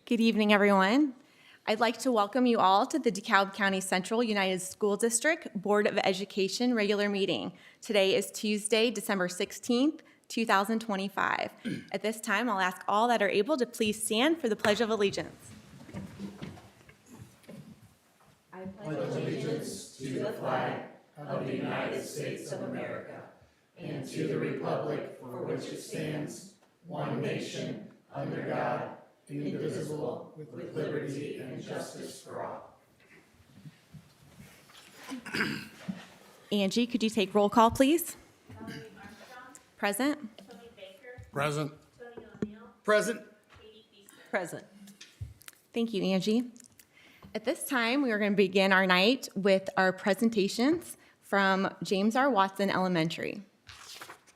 Good evening, everyone. I'd like to welcome you all to the DeKalb County Central United School District Board of Education regular meeting. Today is Tuesday, December 16th, 2025. At this time, I'll ask all that are able to please stand for the Pledge of Allegiance. I pledge allegiance to the flag of the United States of America and to the republic for which it stands, one nation, under God, indivisible, with liberty and justice for all. Angie, could you take roll call, please? Present. Tony Baker. Present. Tony O'Neill. Present. Katie Feaster. Present. Thank you, Angie. At this time, we are going to begin our night with our presentations from James R. Watson Elementary.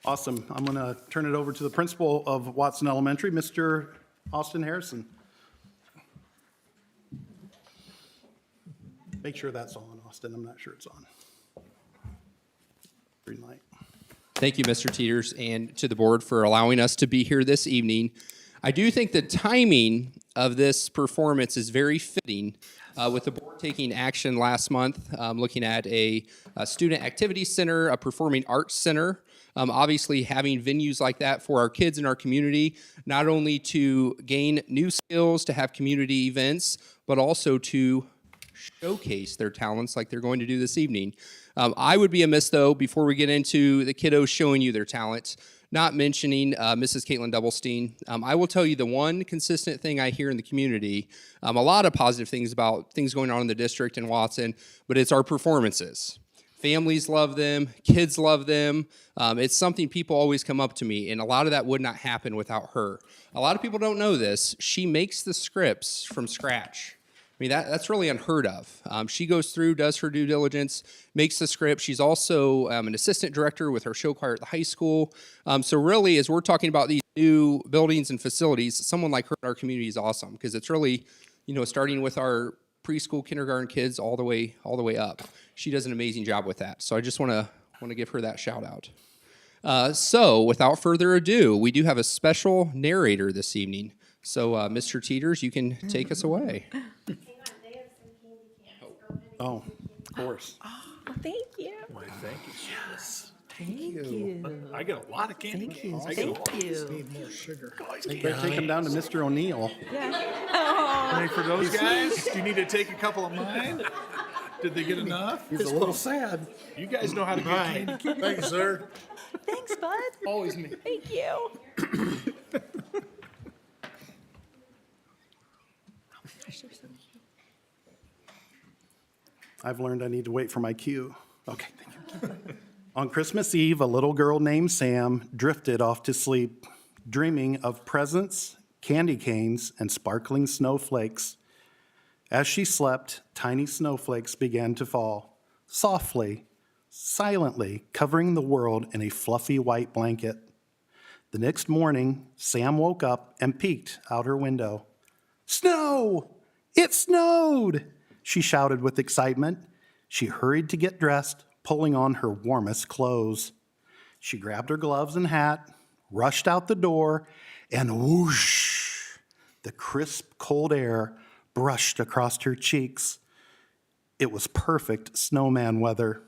Awesome. I'm going to turn it over to the principal of Watson Elementary, Mr. Austin Harrison. Make sure that's on, Austin. I'm not sure it's on. Green light. Thank you, Mr. Teeters, and to the board for allowing us to be here this evening. I do think the timing of this performance is very fitting with the board taking action last month, looking at a student activity center, a performing arts center. Obviously, having venues like that for our kids in our community, not only to gain new skills, to have community events, but also to showcase their talents like they're going to do this evening. I would be amiss, though, before we get into the kiddos showing you their talents, not mentioning Mrs. Caitlin Doublestein. I will tell you the one consistent thing I hear in the community, a lot of positive things about things going on in the district in Watson, but it's our performances. Families love them, kids love them. It's something people always come up to me, and a lot of that would not happen without her. A lot of people don't know this. She makes the scripts from scratch. I mean, that's really unheard of. She goes through, does her due diligence, makes the script. She's also an assistant director with her show choir at the high school. So really, as we're talking about these new buildings and facilities, someone like her in our community is awesome, because it's really, starting with our preschool, kindergarten kids all the way up. She does an amazing job with that. So I just want to give her that shout out. So without further ado, we do have a special narrator this evening. So Mr. Teeters, you can take us away. Oh, of course. Oh, thank you. Why, thank you. Yes. Thank you. I get a lot of candy canes. Thank you. Need more sugar. Better take him down to Mr. O'Neill. Yeah. Hey, for those guys, do you need to take a couple of mine? Did they get enough? He's a little sad. You guys know how to get candy canes. Thank you, sir. Thanks, bud. Always me. Thank you. I've learned I need to wait for my cue. Okay, thank you. On Christmas Eve, a little girl named Sam drifted off to sleep, dreaming of presents, candy canes, and sparkling snowflakes. As she slept, tiny snowflakes began to fall, softly, silently, covering the world in a fluffy white blanket. The next morning, Sam woke up and peeked out her window. Snow! It snowed! She shouted with excitement. She hurried to get dressed, pulling on her warmest clothes. She grabbed her gloves and hat, rushed out the door, and whoosh! The crisp, cold air brushed across her cheeks. It was perfect snowman weather.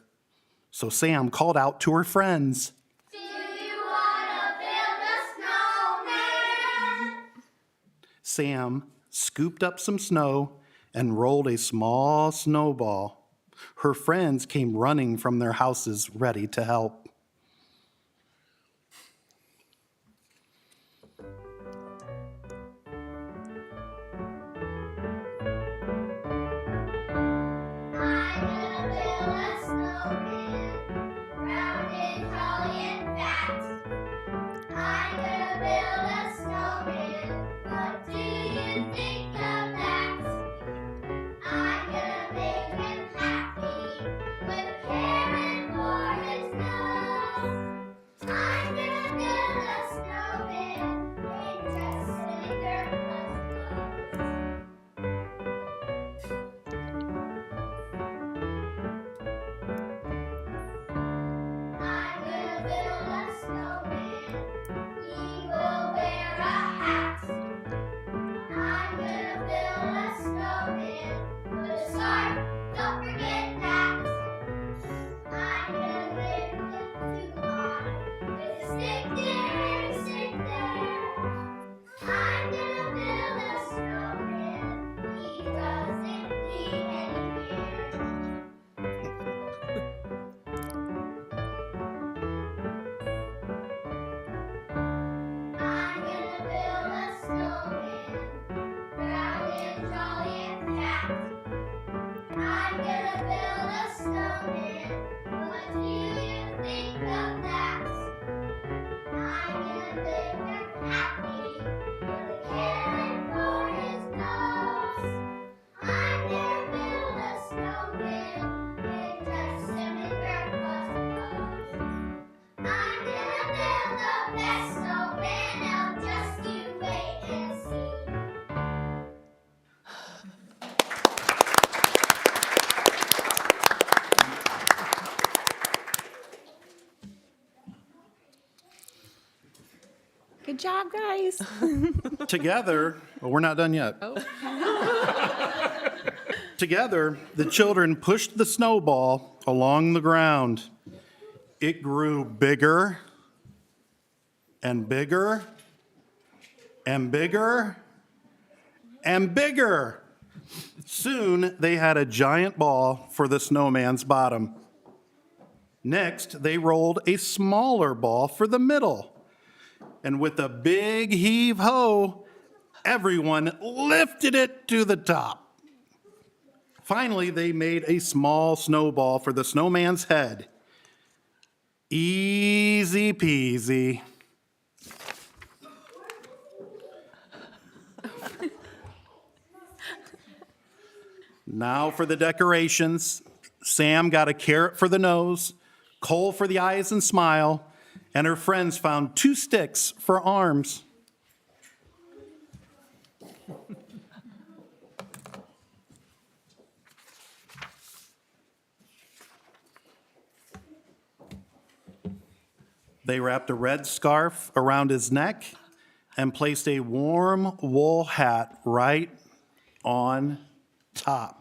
So Sam called out to her friends. Do you want to build a snowman? Sam scooped up some snow and rolled a small snowball. Her friends came running from their houses, ready to help. With Karen for his nose. build a snowman. What do you think of that? I'm gonna make him happy with a carrot for his nose. I'm gonna build a snowman and dress him in grandpa's clothes. I'm gonna build the best snowman. Now just you wait and see. Good job, guys. Together, well, we're not done yet. Together, the children pushed the snowball along the ground. It grew bigger and bigger and bigger and bigger. Soon, they had a giant ball for the snowman's bottom. Next, they rolled a smaller ball for the middle. And with a big heave-ho, everyone lifted it to the top. Finally, they made a small snowball for the snowman's head. Easy peasy. Now for the decorations. Sam got a carrot for the nose, coal for the eyes and smile, and her friends found 2 sticks for arms. They wrapped a red scarf around his neck and placed a warm wool hat right on top.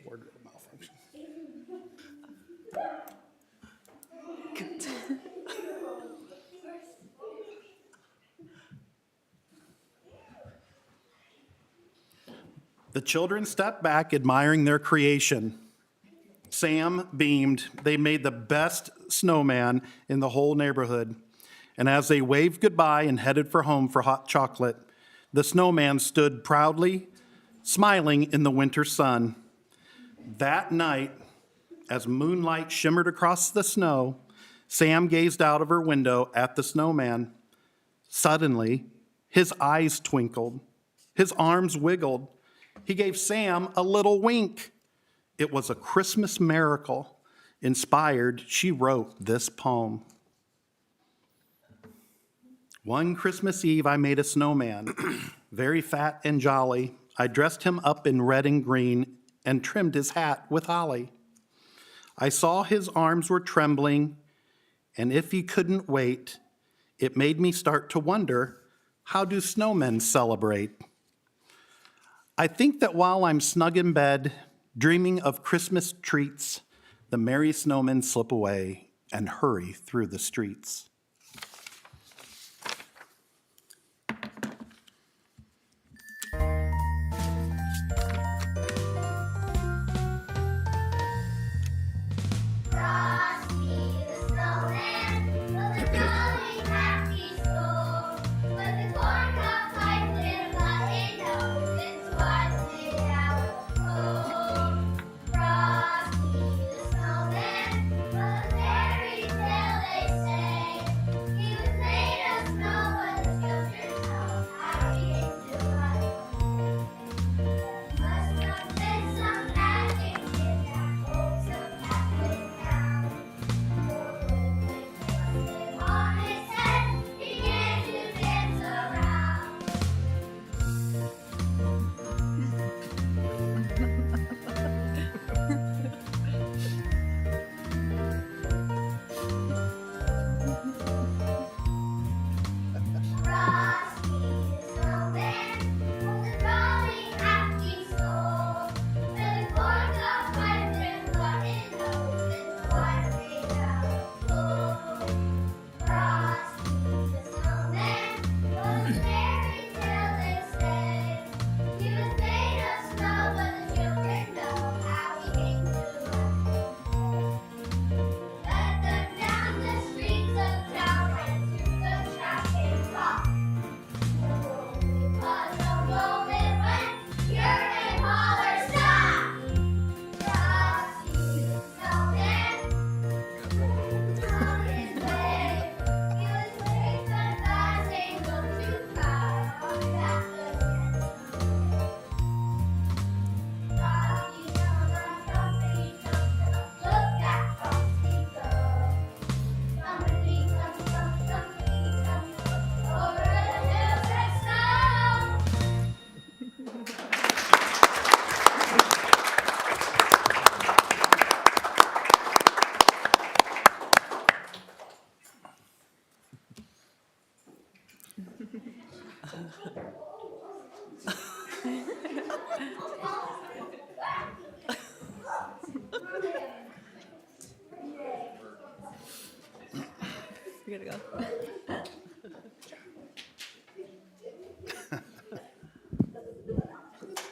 Wardrobe malfunction. The children stepped back, admiring their creation. Sam beamed. They made the best snowman in the whole neighborhood. And as they waved goodbye and headed for home for hot chocolate, the snowman stood proudly, smiling in the winter sun. That night, as moonlight shimmered across the snow, Sam gazed out of her window at the snowman. Suddenly, his eyes twinkled, his arms wiggled. He gave Sam a little wink. It was a Christmas miracle. Inspired, she wrote this poem. One Christmas Eve, I made a snowman, very fat and jolly. I dressed him up in red and green and trimmed his hat with holly. I saw his arms were trembling, and if he couldn't wait, it made me start to wonder, how do snowmen celebrate? I think that while I'm snug in bed, dreaming of Christmas treats, the merry snowmen slip away and hurry through the streets. Frosty the snowman built a jolly happy snow with a corncob pipe and a button nose and twice made out of coal. Frosty the snowman, what a fairy tale they say.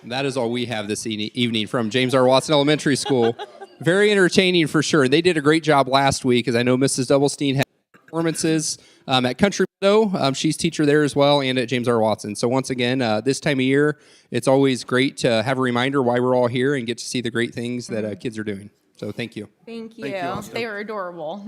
That is all we have this evening from James R. Watson Elementary School. Very entertaining for sure. They did a great job last week, as I know Mrs. Doublestein had performances at Country Meadow. She's teacher there as well, and at James R. Watson. So once again, this time of year, it's always great to have a reminder why we're all here and get to see the great things that kids are doing. So thank you. Thank you. Thank you, Austin. They were adorable.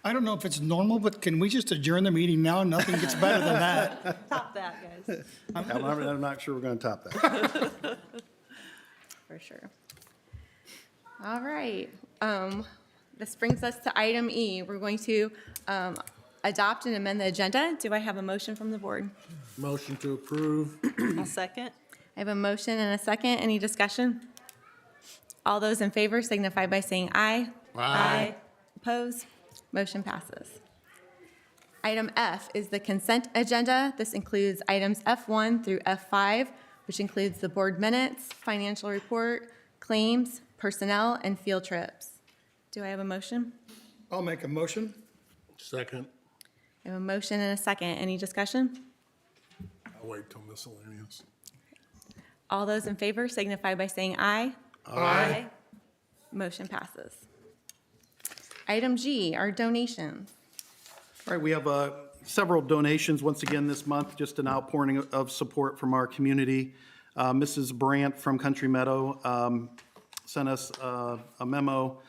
I don't know if it's normal, but can we just adjourn the meeting now? Nothing gets better than that. Top that, guys. I'm not sure we're going to top that. For sure. All right. This brings us to item E. We're going to adopt and amend the agenda. Do I have a motion from the board? Motion to approve. I'll second. I have a motion and a second. Any discussion? All those in favor signify by saying aye. Aye. Opposed? Motion passes. Item F is the consent agenda. This includes items F1 through F5, which includes the board minutes, financial report, claims, personnel, and field trips. Do I have a motion? I'll make a motion. Second. I have a motion and a second. Any discussion? I'll wait till miscellaneous. All those in favor signify by saying aye. Aye. Motion passes. Item G are donations. All right, we have several donations once again this month, just an outpouring of support from our community. Mrs. Brandt from Country Meadow sent us a memo.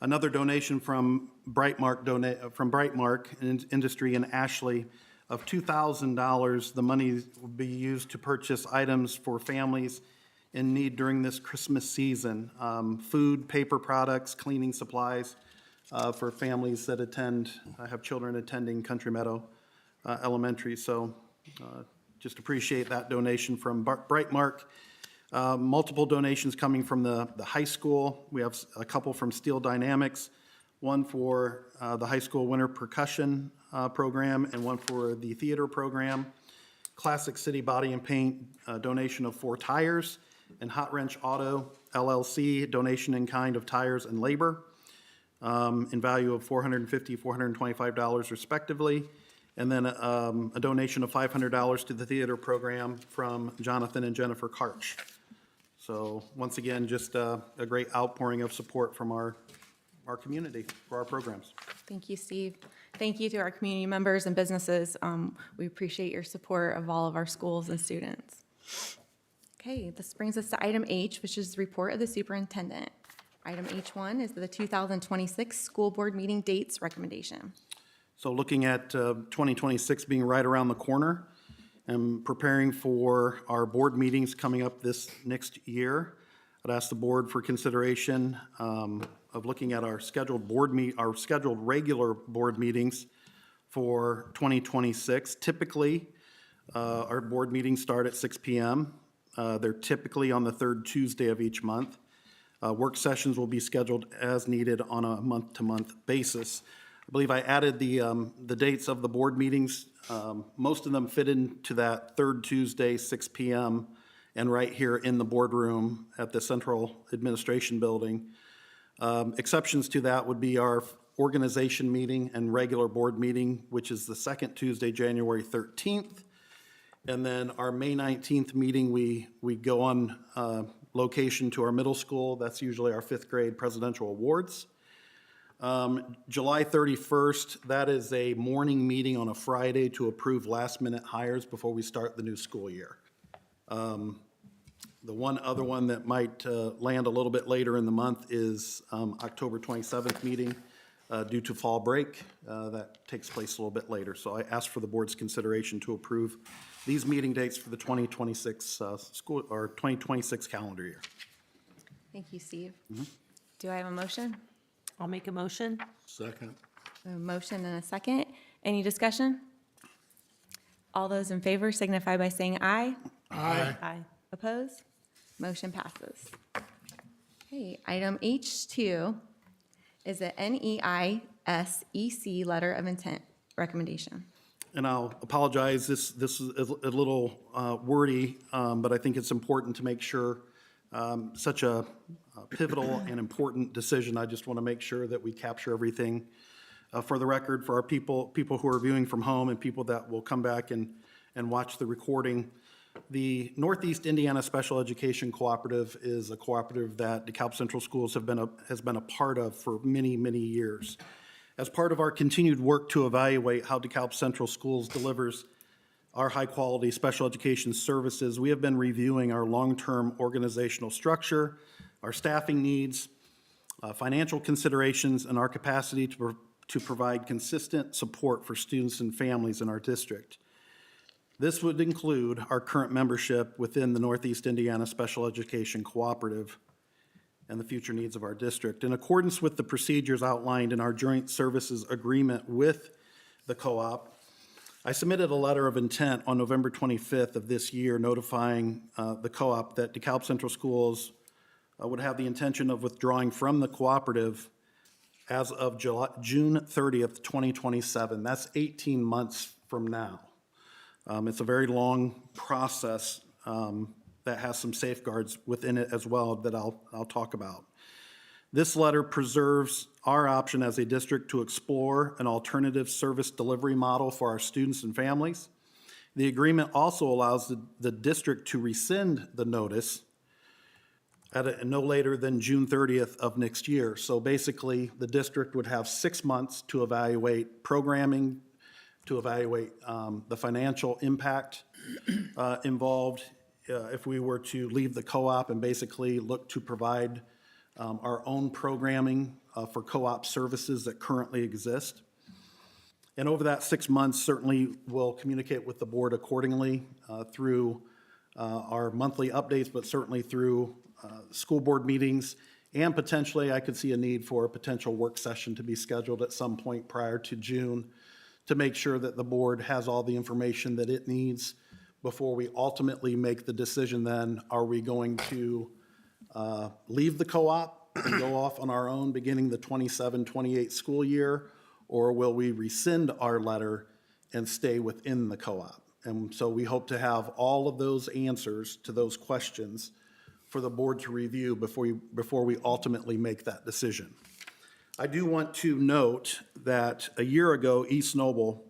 Another donation from Brightmark Industry in Ashley of $2,000. The money will be used to purchase items for families in need during this Christmas season. Food, paper products, cleaning supplies for families that have children attending Country Meadow Elementary. So just appreciate that donation from Brightmark. Multiple donations coming from the high school. We have a couple from Steel Dynamics, one for the high school winter percussion program and one for the theater program. Classic City Body and Paint, donation of 4 tires, and Hot Wrench Auto LLC, donation in kind of tires and labor in value of $450, $425 respectively. And then a donation of $500 to the theater program from Jonathan and Jennifer Karch. So once again, just a great outpouring of support from our community for our programs. Thank you, Steve. Thank you to our community members and businesses. We appreciate your support of all of our schools and students. Okay, this brings us to item H, which is the report of the superintendent. Item H1 is the 2026 school board meeting dates recommendation. So looking at 2026 being right around the corner and preparing for our board meetings coming up this next year, I'd ask the board for consideration of looking at our scheduled regular board meetings for 2026. Typically, our board meetings start at 6 p.m. They're typically on the third Tuesday of each month. Work sessions will be scheduled as needed on a month-to-month basis. I believe I added the dates of the board meetings. Most of them fit into that third Tuesday, 6 p.m., and right here in the boardroom at the Central Administration Building. Exceptions to that would be our organization meeting and regular board meeting, which is the second Tuesday, January 13th. And then our May 19th meeting, we go on location to our middle school. That's usually our 5th grade presidential awards. July 31st, that is a morning meeting on a Friday to approve last-minute hires before we start the new school year. The one other one that might land a little bit later in the month is October 27th meeting due to fall break. That takes place a little bit later. So I ask for the board's consideration to approve these meeting dates for the 2026 school or 2026 calendar year. Thank you, Steve. Do I have a motion? I'll make a motion. Second. A motion and a second. Any discussion? All those in favor signify by saying aye. Aye. Opposed? Motion passes. Okay, item H2 is the NEISEC letter of intent recommendation. And I'll apologize, this is a little wordy, but I think it's important to make sure such a pivotal and important decision. I just want to make sure that we capture everything For the record, for our people who are viewing from home and people that will come back and watch the recording, the Northeast Indiana Special Education Cooperative is a cooperative that DeKalb Central Schools has been a part of for many, many years. As part of our continued work to evaluate how DeKalb Central Schools delivers our high-quality special education services, we have been reviewing our long-term organizational structure, our staffing needs, financial considerations, and our capacity to provide consistent support for students and families in our district. This would include our current membership within the Northeast Indiana Special Education Cooperative and the future needs of our district. In accordance with the procedures outlined in our joint services agreement with the co-op, I submitted a letter of intent on November 25th of this year notifying the co-op that DeKalb Central Schools would have the intention of withdrawing from the cooperative as of June 30th, 2027. That's 18 months from now. It's a very long process that has some safeguards within it as well that I'll talk about. This letter preserves our option as a district to explore an alternative service delivery model for our students and families. The agreement also allows the district to rescind the notice at no later than June 30th of next year. So basically, the district would have 6 months to evaluate programming, to evaluate the financial impact involved if we were to leave the co-op and basically look to provide our own programming for co-op services that currently exist. And over that 6 months, certainly we'll communicate with the board accordingly through our monthly updates, but certainly through school board meetings, and potentially I could see a need for a potential work session to be scheduled at some point prior to June to make sure that the board has all the information that it needs before we ultimately make the decision then, are we going to leave the co-op and go off on our own beginning the 27-28 school year, or will we rescind our letter and stay within the co-op? And so we hope to have all of those answers to those questions for the board to review before we ultimately make that decision. I do want to note that a year ago, East Noble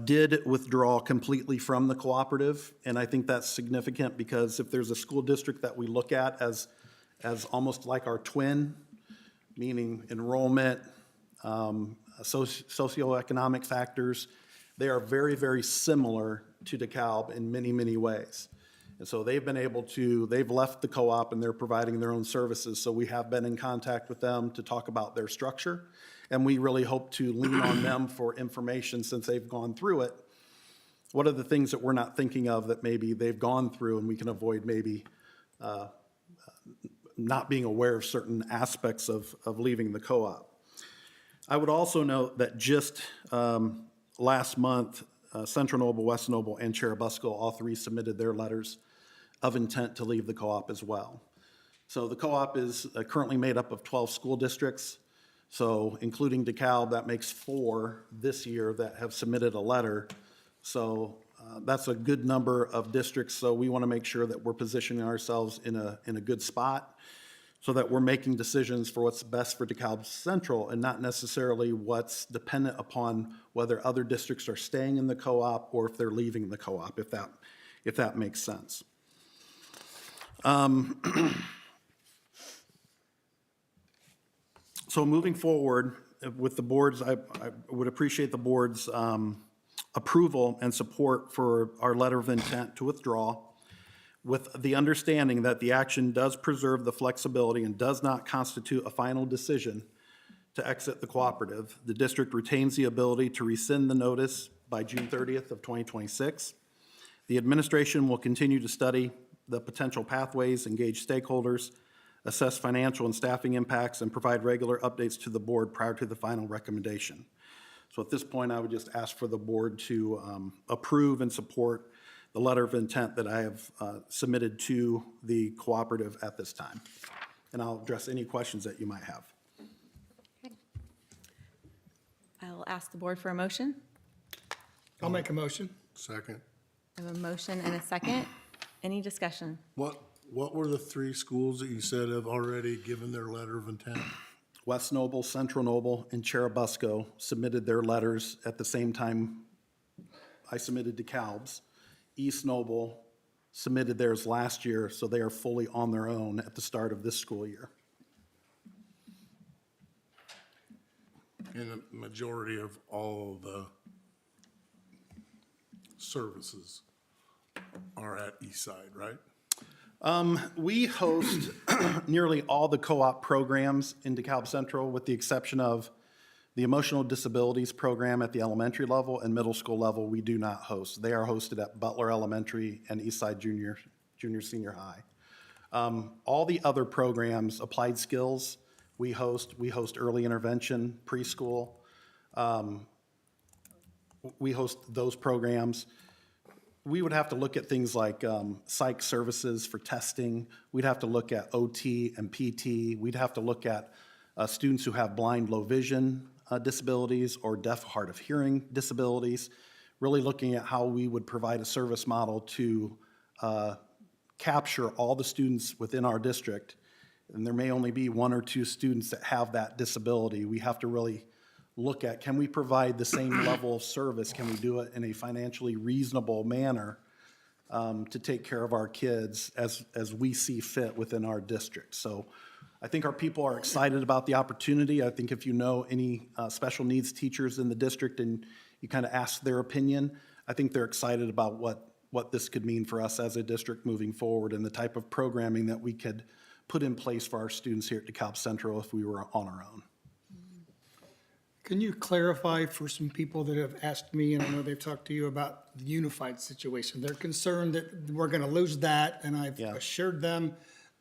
did withdraw completely from the cooperative, and I think that's significant because if there's a school district that we look at as almost like our twin, meaning enrollment, socioeconomic factors, they are very, very similar to DeKalb in many, many ways. And so they've left the co-op and they're providing their own services. So we have been in contact with them to talk about their structure. And we really hope to lean on them for information since they've gone through it. What are the things that we're not thinking of that maybe they've gone through and we can avoid maybe not being aware of certain aspects of leaving the co-op. I would also note that just last month, Central Noble, West Noble, and Cherubusco, all three submitted their letters of intent to leave the co-op as well. So the co-op is currently made up of 12 school districts. So including DeKalb, that makes 4 this year that have submitted a letter. So that's a good number of districts. So we want to make sure that we're positioning ourselves in a good spot so that we're making decisions for what's best for DeKalb Central and not necessarily what's dependent upon whether other districts are staying in the co-op or if they're leaving the co-op, if that makes sense. So moving forward with the boards, I would appreciate the board's approval and support for our letter of intent to withdraw, with the understanding that the action does preserve the flexibility and does not constitute a final decision to exit the cooperative. The district retains the ability to rescind the notice by June 30th of 2026. The administration will continue to study the potential pathways, engage stakeholders, assess financial and staffing impacts, and provide regular updates to the board prior to the final recommendation. So at this point, I would just ask for the board to approve and support the letter of intent that I have submitted to the cooperative at this time. And I'll address any questions that you might have. I'll ask the board for a motion. I'll make a motion. Second. I have a motion and a second. Any discussion? What were the 3 schools that you said have already given their letter of intent? West Noble, Central Noble, and Cherubusco submitted their letters at the same time I submitted DeKalb's. East Noble submitted theirs last year, so they are fully on their own at the start of this school year. And the majority of all the services are at East Side, right? We host nearly all the co-op programs in DeKalb Central, with the exception of the emotional disabilities program at the elementary level and middle school level. We do not host. They are hosted at Butler Elementary and Eastside Junior Senior High. All the other programs, applied skills, we host early intervention, preschool. We host those programs. We would have to look at things like psych services for testing. We'd have to look at OT and PT. We'd have to look at students who have blind, low vision disabilities or deaf, hard of hearing disabilities, really looking at how we would provide a service model to capture all the students within our district. And there may only be 1 or 2 students that have that disability. We have to really look at, can we provide the same level of service? Can we do it in a financially reasonable manner to take care of our kids as we see fit within our district? So I think our people are excited about the opportunity. I think if you know any special needs teachers in the district and you kind of ask their opinion, I think they're excited about what this could mean for us as a district moving forward and the type of programming that we could put in place for our students here at DeKalb Central if we were on our own. Can you clarify for some people that have asked me, and I know they've talked to you about the unified situation? They're concerned that we're going to lose that, and I've Yeah. assured them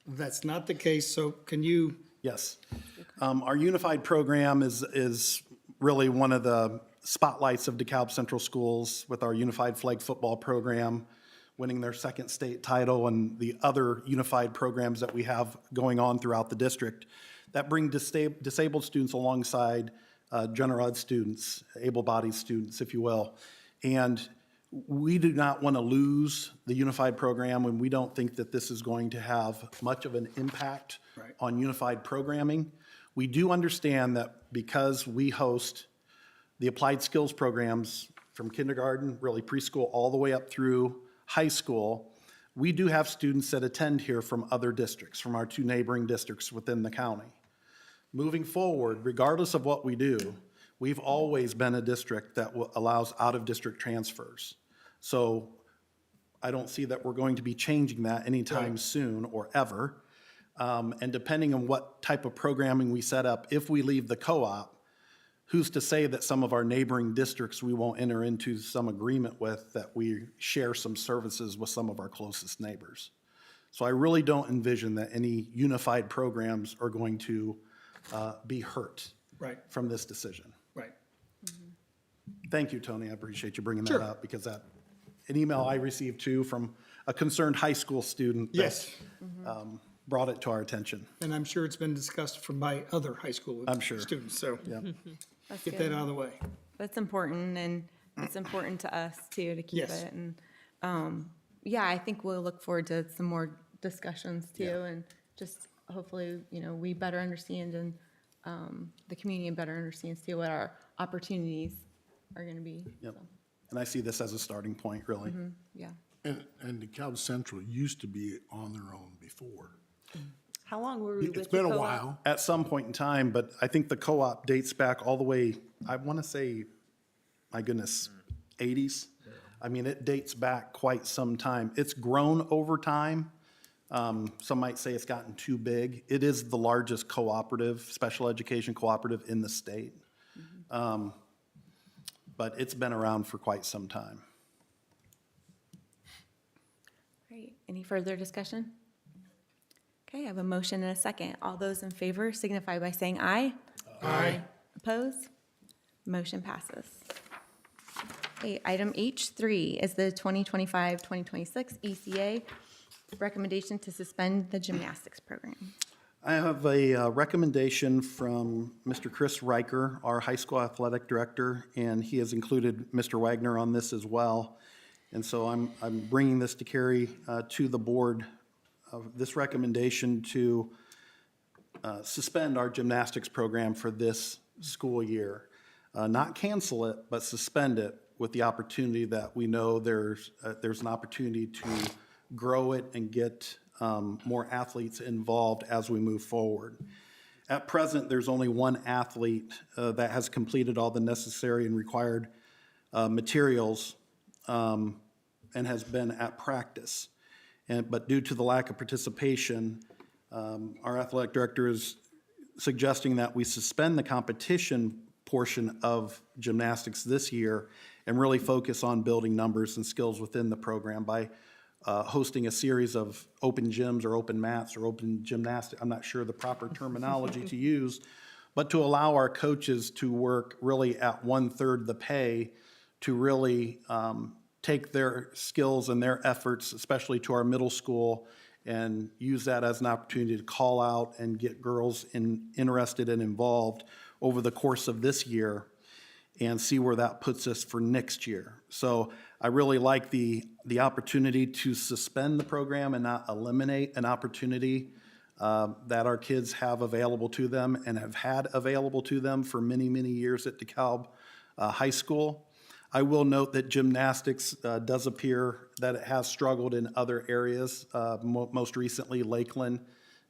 that's not the case. So can you, Yes. Our unified program is really one of the spotlights of DeKalb Central Schools with our unified flag football program, winning their 2nd state title, and the other unified programs that we have going on throughout the district that bring disabled students alongside general ed students, able-bodied students, if you will. And we do not want to lose the unified program, and we don't think that this is going to have much of an impact Right. on unified programming. We do understand that because we host the applied skills programs from kindergarten, really preschool, all the way up through high school, we do have students that attend here from other districts, from our 2 neighboring districts within the county. Moving forward, regardless of what we do, we've always been a district that allows out-of-district transfers. So I don't see that we're going to be changing that anytime soon or ever. And depending on what type of programming we set up, if we leave the co-op, who's to say that some of our neighboring districts we won't enter into some agreement with, that we share some services with some of our closest neighbors? So I really don't envision that any unified programs are going to be hurt right, from this decision. right. Thank you, Tony. I appreciate you bringing that Sure. up, because an email I received too from a concerned high school student that, Yes. brought it to our attention. And I'm sure it's been discussed from by other high school I'm sure. students, so Yeah. That's get good. that out of the way. That's important, and it's important to us too, to keep Yes. it. And, yeah, I think we'll look forward to some more discussions too, and just hopefully, we better understand and the community better understands too what our opportunities are going to be. Yep. So, And I see this as a starting point, really. yeah. And DeKalb Central used to be on their own before. How long were we with the It's been a co-op? while. At some point in time, but I think the co-op dates back all the way, I want to say, my goodness, 80s. I mean, it dates back quite some time. It's grown over time. Some might say it's gotten too big. It is the largest cooperative, special education cooperative in the state. But it's been around for quite some time. Great. Any further discussion? Okay, I have a motion and a second. All those in favor signify by saying aye. Aye. Oppose? Motion passes. Okay, item H3 is the 2025-2026 ECA recommendation to suspend the gymnastics program. I have a recommendation from Mr. Chris Riker, our high school athletic director, and he has included Mr. Wagner on this as well. And so I'm bringing this to carry to the board, this recommendation to suspend our gymnastics program for this school year. Not cancel it, but suspend it with the opportunity that we know there's an opportunity to grow it and get more athletes involved as we move forward. At present, there's only one athlete that has completed all the necessary and required materials and has been at practice. But due to the lack of participation, our athletic director is suggesting that we suspend the competition portion of gymnastics this year and really focus on building numbers and skills within the program by hosting a series of open gyms or open mats or open gymnastics. I'm not sure the proper terminology to use, but to allow our coaches to work really at 1/3 the pay to really take their skills and their efforts, especially to our middle school, and use that as an opportunity to call out and get girls interested and involved over the course of this year and see where that puts us for next year. So I really like the opportunity to suspend the program and not eliminate an opportunity that our kids have available to them and have had available to them for many, many years at DeKalb High School. I will note that gymnastics does appear that it has struggled in other areas. Most recently, Lakeland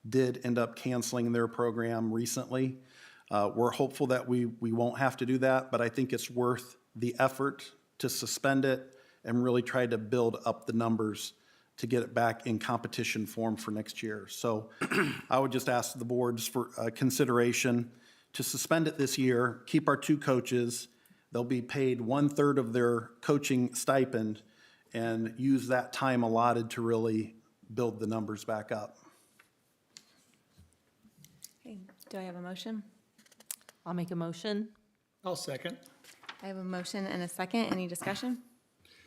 did end up canceling their program recently. We're hopeful that we won't have to do that, but I think it's worth the effort to suspend it and really try to build up the numbers to get it back in competition form for next year. So I would just ask the boards for consideration to suspend it this year, keep our 2 coaches. They'll be paid 1/3 of their coaching stipend and use that time allotted to really build the numbers back up. Okay, do I have a motion? I'll make a motion. I'll second. I have a motion and a second. Any discussion?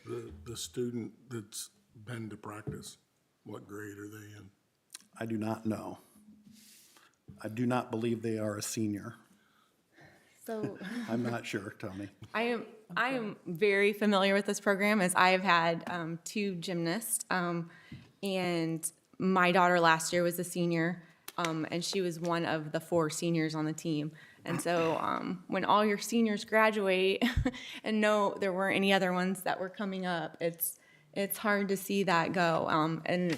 The student that's been to practice, what grade are they in? I do not know. I do not believe they are a senior. So I'm not sure, Tony. I am very familiar with this program as I have had 2 gymnasts. And my daughter last year was a senior, and she was one of the 4 seniors on the team. And so when all your seniors graduate and no, there weren't any other ones that were coming up, it's hard to see that go. And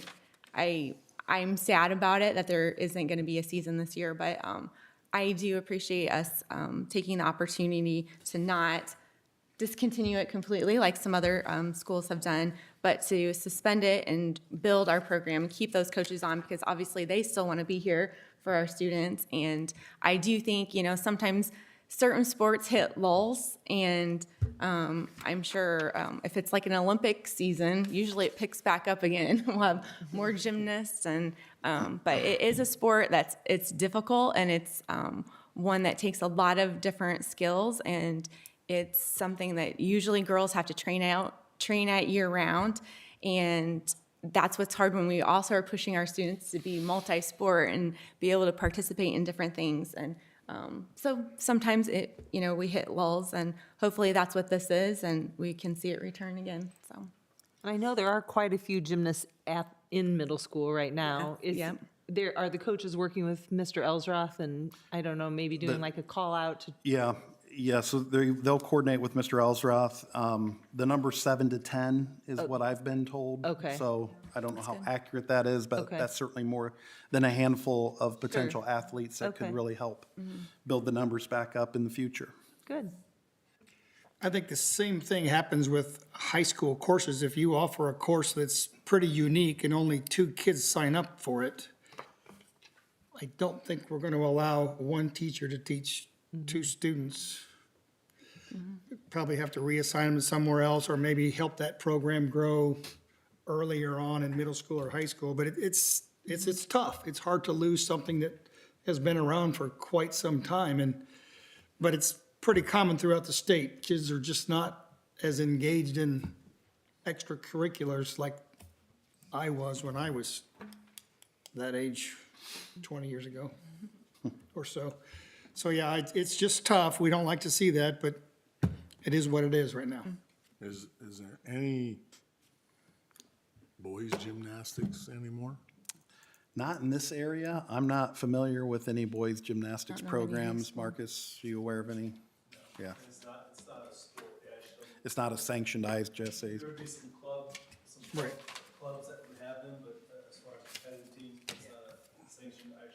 I'm sad about it that there isn't going to be a season this year, but I do appreciate us taking the opportunity to not discontinue it completely like some other schools have done, but to suspend it and build our program, keep those coaches on, because obviously they still want to be here for our students. And I do think, sometimes certain sports hit lulls, and I'm sure if it's like an Olympic season, usually it picks back up again. We'll have more gymnasts, and but it is a sport it's difficult, and it's one that takes a lot of different skills, and it's something that usually girls have to train at year round, and that's what's hard when we also are pushing our students to be multi-sport and be able to participate in different things. And so sometimes we hit lulls, and hopefully that's what this is, and we can see it return again. So And I know there are quite a few gymnasts in middle school right now. Yeah. Are the coaches working with Mr. Ellsroth and, I don't know, maybe doing like a call out to? Yeah, so they'll coordinate with Mr. Ellsroth. The number 7 to 10 is what I've been told. Okay. So I don't know how accurate that is, but Okay. that's certainly more than a handful of potential athletes that could Okay. really help build the numbers back up in the future. Good. I think the same thing happens with high school courses. If you offer a course that's pretty unique and only 2 kids sign up for it, I don't think we're going to allow one teacher to teach 2 students. Probably have to reassign them somewhere else, or maybe help that program grow earlier on in middle school or high school. But it's tough. It's hard to lose something that has been around for quite some time, but it's pretty common throughout the state. Kids are just not as engaged in extracurriculars like I was when I was that age 20 years ago or so. So, yeah, it's just tough. We don't like to see that, but it is what it is right now. Is there any boys gymnastics anymore? Not in this area. I'm not familiar with any boys gymnastics Don't know of any high programs. school. Marcus, are you aware of any? Yeah. It's not a sport, yeah, I just don't. It's not a sanctioned IHSA. There would be some clubs Right. that would have them, but as far as competitive teams, it's not a sanctioned IHSAA.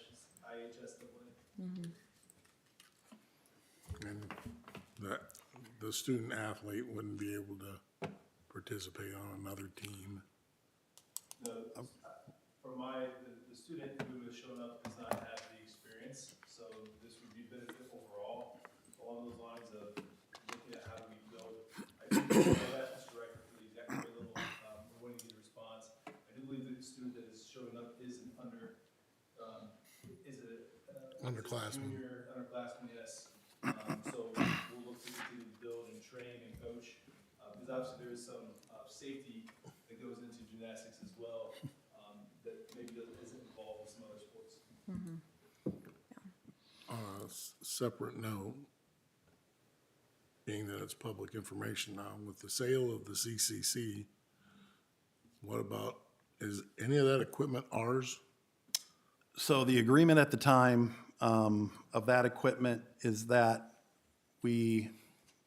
And that, the student athlete wouldn't be able to participate on another team. The student who has shown up does not have the experience, so this would be benefit overall. Along those lines of looking at how do we build, I think that is directed for the exact grade level, we're waiting to get a response. I do believe the student that is showing up is an Underclassmen. Junior, underclassman, yes. So we'll look to continue to build and train and coach, because obviously there is some safety that goes into gymnastics as well, that maybe isn't involved with some other sports. On a separate note, being that it's public information now, with the sale of the CCC, what about, is any of that equipment ours? So the agreement at the time of that equipment is that we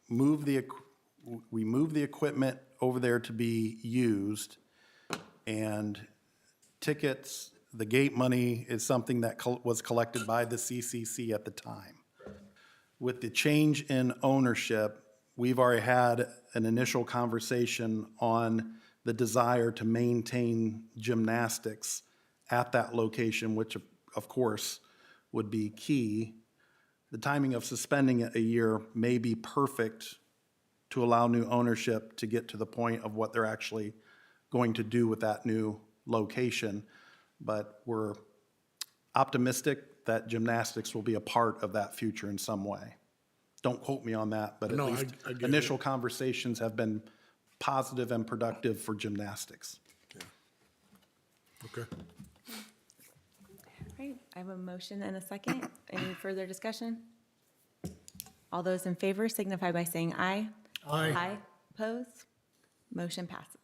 move the equipment over there to be used, and tickets, the gate money is something that was collected by the CCC at the time. With the change in ownership, we've already had an initial conversation on the desire to maintain gymnastics at that location, which of course would be key. The timing of suspending it a year may be perfect to allow new ownership to get to the point of what they're actually going to do with that new location. But we're optimistic that gymnastics will be a part of that future in some way. Don't quote me on that, but at No, least I get initial it. conversations have been positive and productive for gymnastics. Okay. All right, I have a motion and a second. Any further discussion? All those in favor signify by saying aye. Aye. Opposed? Motion passes.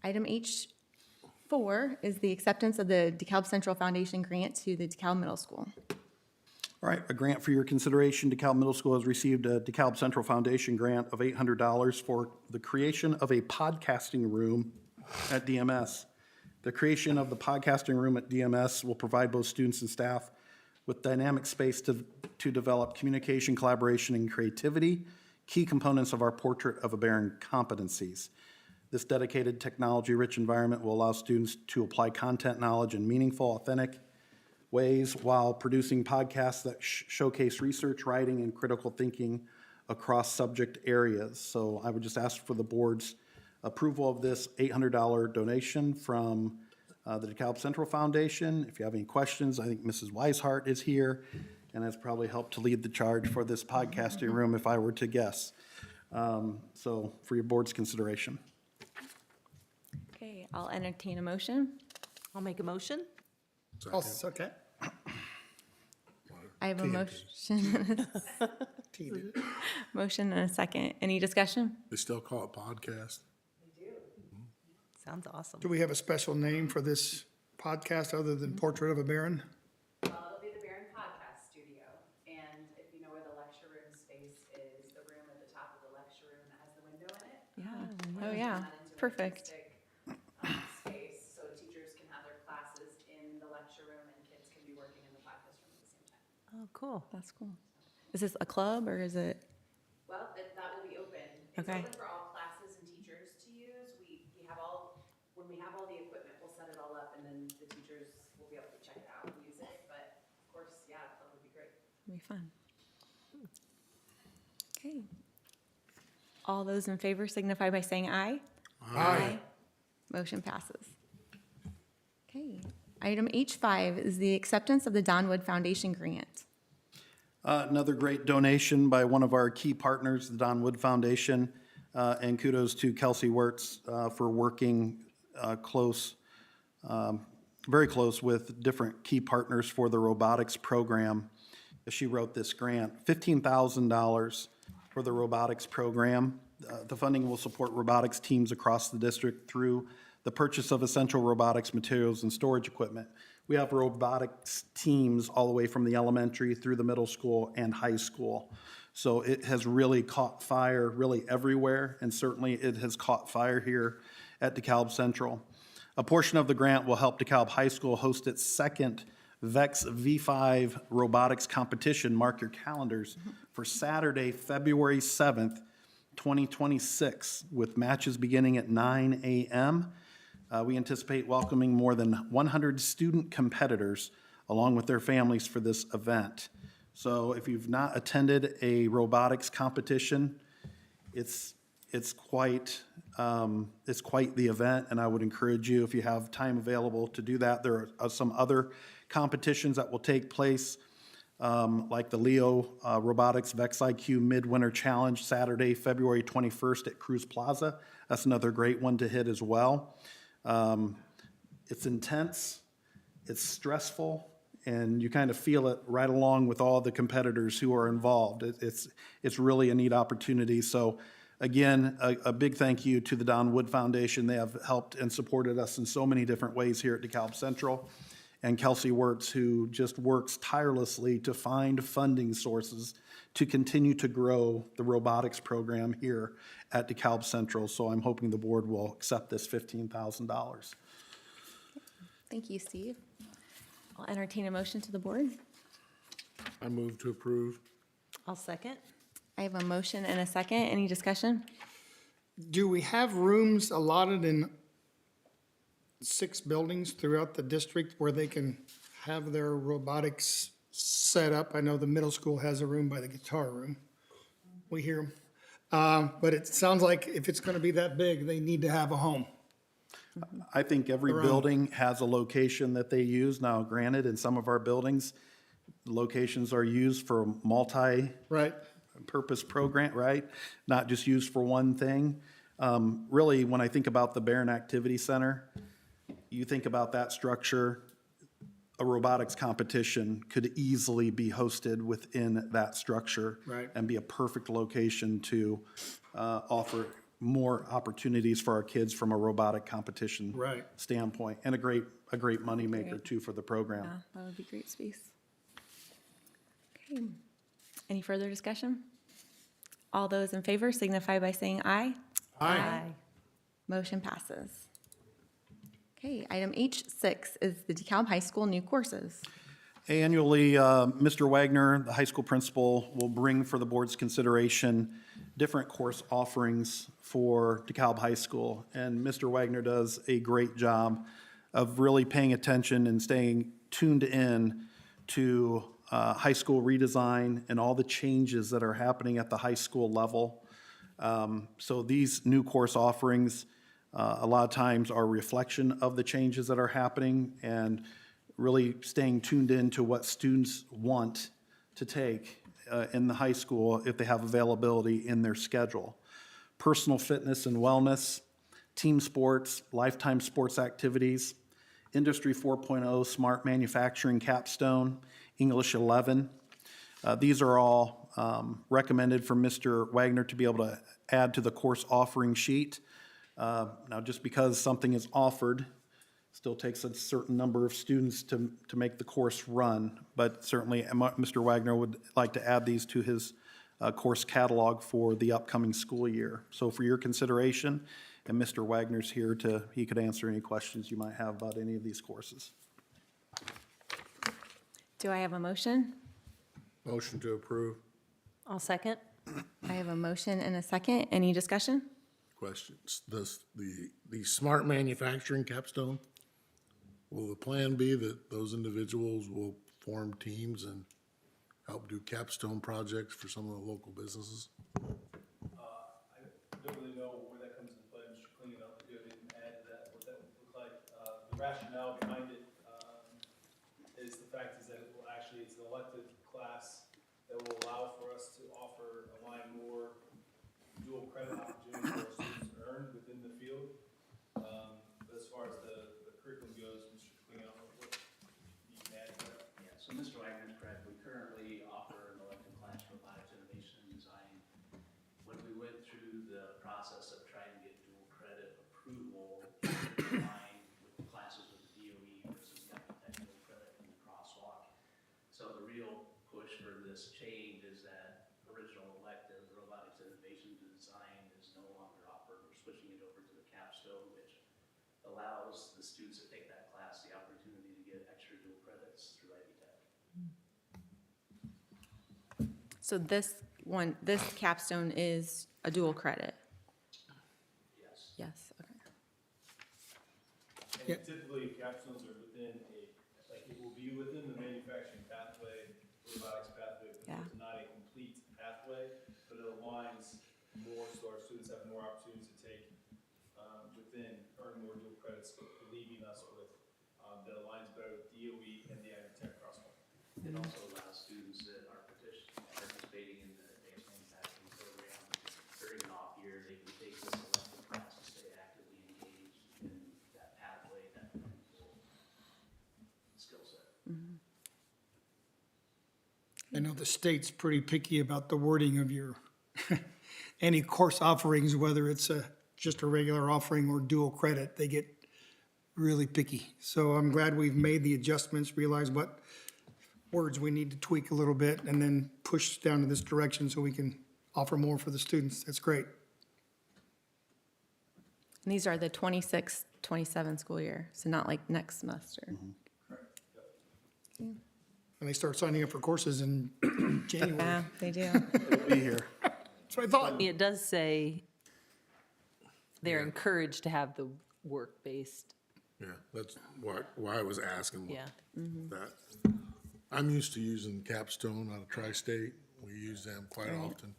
Item H4 is the acceptance of the DeKalb Central Foundation grant to the DeKalb Middle School. All right, a grant for your consideration. DeKalb Middle School has received a DeKalb Central Foundation grant of $800 for the creation of a podcasting room at DMS. The creation of the podcasting room at DMS will provide both students and staff with dynamic space to develop communication, collaboration, and creativity, key components of our portrait of a Baron competencies. This dedicated technology-rich environment will allow students to apply content knowledge in meaningful, authentic ways while producing podcasts that showcase research, writing, and critical thinking across subject areas. So I would just ask for the board's approval of this $800 donation from the DeKalb Central Foundation. If you have any questions, I think Mrs. Weishart is here and has probably helped to lead the charge for this podcasting room if I were to guess. So for your board's consideration. Okay, I'll entertain a motion. I'll make a motion. I'll second. I have a motion, motion and a second. Any discussion? They still call it podcast? Sounds awesome. Do we have a special name for this podcast other than Portrait of a Baron? It'll be the Baron Podcast Studio, and if you know where the lecture room space is, the room at the top of the lecture room that has the window in it. Yeah. Oh, yeah. Turn that into an Perfect. acoustic, space, so teachers can have their classes in the lecture room and kids can be working in the podcast room at the same time. Oh, cool. That's cool. Is this a club or is it? Well, that will be open. It's Okay. open for all classes and teachers to use. We have all, when we have all the equipment, we'll set it all up, and then the teachers will be able to check it out and use it. But of course, yeah, that would be great. It'll be fun. Okay. All those in favor signify by saying aye. Aye. Motion passes. Okay. Item H5 is the acceptance of the Donwood Foundation grant. Another great donation by one of our key partners, the Don Wood Foundation, and kudos to Kelsey Wirtz for working very close with different key partners for the robotics program. She wrote this grant, $15,000 for the robotics program. The funding will support robotics teams across the district through the purchase of essential robotics materials and storage equipment. We have robotics teams all the way from the elementary through the middle school and high school. So it has really caught fire really everywhere, and certainly it has caught fire here at DeKalb Central. A portion of the grant will help DeKalb High School host its second VEX V5 robotics competition. Mark your calendars for Saturday, February 7th, 2026, with matches beginning at 9 a.m. We anticipate welcoming more than 100 student competitors along with their families for this event. So if you've not attended a robotics competition, it's quite the event, and I would encourage you, if you have time available, to do that. There are some other competitions that will take place, like the Leo Robotics VEX IQ Midwinter Challenge, Saturday, February 21st at Cruz Plaza. That's another great one to hit as well. It's intense, it's stressful, and you kind of feel it right along with all the competitors who are involved. It's really a neat opportunity. So again, a big thank you to the Don Wood Foundation. They have helped and supported us in so many different ways here at DeKalb Central. And Kelsey Wirtz, who just works tirelessly to find funding sources to continue to grow the robotics program here at DeKalb Central. So I'm hoping the board will accept this $15,000. Thank you, Steve. I'll entertain a motion to the board. I move to approve. I'll second. I have a motion and a second. Any discussion? Do we have rooms allotted in 6 buildings throughout the district where they can have their robotics set up? I know the middle school has a room by the guitar room. We hear them. But it sounds like if it's going to be that big, they need to have a home. I think every building has a location that they use. Now, granted, in some of our buildings, locations are used for multi-purpose program, right? Not just used for one thing. Really, when I think about the Barron Activity Center, you think about that structure, a robotics competition could easily be hosted within that structure. Right. And be a perfect location to offer more opportunities for our kids from a robotic competition standpoint, and a great moneymaker too for the program. Yeah, that would be great space. Okay. Any further discussion? All those in favor signify by saying aye. Aye. Motion passes. Okay, item H6 is the DeKalb High School new courses. Annually, Mr. Wagner, the high school principal, will bring for the board's consideration different course offerings for DeKalb High School. And Mr. Wagner does a great job of really paying attention and staying tuned in to high school redesign and all the changes that are happening at the high school level. So these new course offerings, a lot of times, are a reflection of the changes that are happening, and really staying tuned in to what students want to take in the high school if they have availability in their schedule. Personal fitness and wellness, team sports, lifetime sports activities, Industry 4.0 smart manufacturing capstone, English 11. These are all recommended for Mr. Wagner to be able to add to the course offering sheet. Now, just because something is offered, still takes a certain number of students to make the course run, but certainly Mr. Wagner would like to add these to his course catalog for the upcoming school year. So for your consideration, and Mr. Wagner's here he could answer any questions you might have about any of these courses. Do I have a motion? Motion to approve. I'll second. I have a motion and a second. Any discussion? Questions. The smart manufacturing capstone, will the plan be that those individuals will form teams and help do capstone projects for some of the local businesses? I don't really know where that comes into play. Mr. Clean, I'll go ahead and add that, what that would look like. The rationale behind it is the fact is that it will actually, it's an elective class that will allow for us to align more dual credit opportunities for our students to earn within the field. But as far as the curriculum goes, Mr. Clean, I don't know what you can add to that. Yeah, so Mr. Wagner is correct. We currently offer an elective class, robotics, innovation, and design. When we went through the process of trying to get dual credit approval, this change is that original elective, robotics innovation design, is no longer offered. We're switching it over to the capstone, which allows the students that take that class the opportunity to get extra dual credits through Ivy Tech. So this capstone is a dual credit? Yes. Yes, okay. And typically, capstones are within it will be within the manufacturing pathway, robotics pathway, but Yeah. it's not a complete pathway, but it aligns more, so our students have more opportunities to take earn more dual credits, leaving us with, that aligns better with DOE and the Ivy Tech crosswalk. It also allows students that are participating in the advanced manufacturing program during an off year, they can take this elective class to stay actively engaged in that pathway, that technical skill set. I know the state's pretty picky about the wording of your, any course offerings, whether it's just a regular offering or dual credit, they get really picky. So I'm glad we've made the adjustments, realized what words we need to tweak a little bit, and then push down in this direction so we can offer more for the students. That's great. And these are the 26, 27 school year, so not like next semester. And they start signing up for courses in January. Yeah, they do. It'll be here. That's what I thought. It does say they're encouraged to have the work-based, Yeah, that's why I was asking yeah. that. I'm used to using Capstone out of Tri-State. We use them quite often.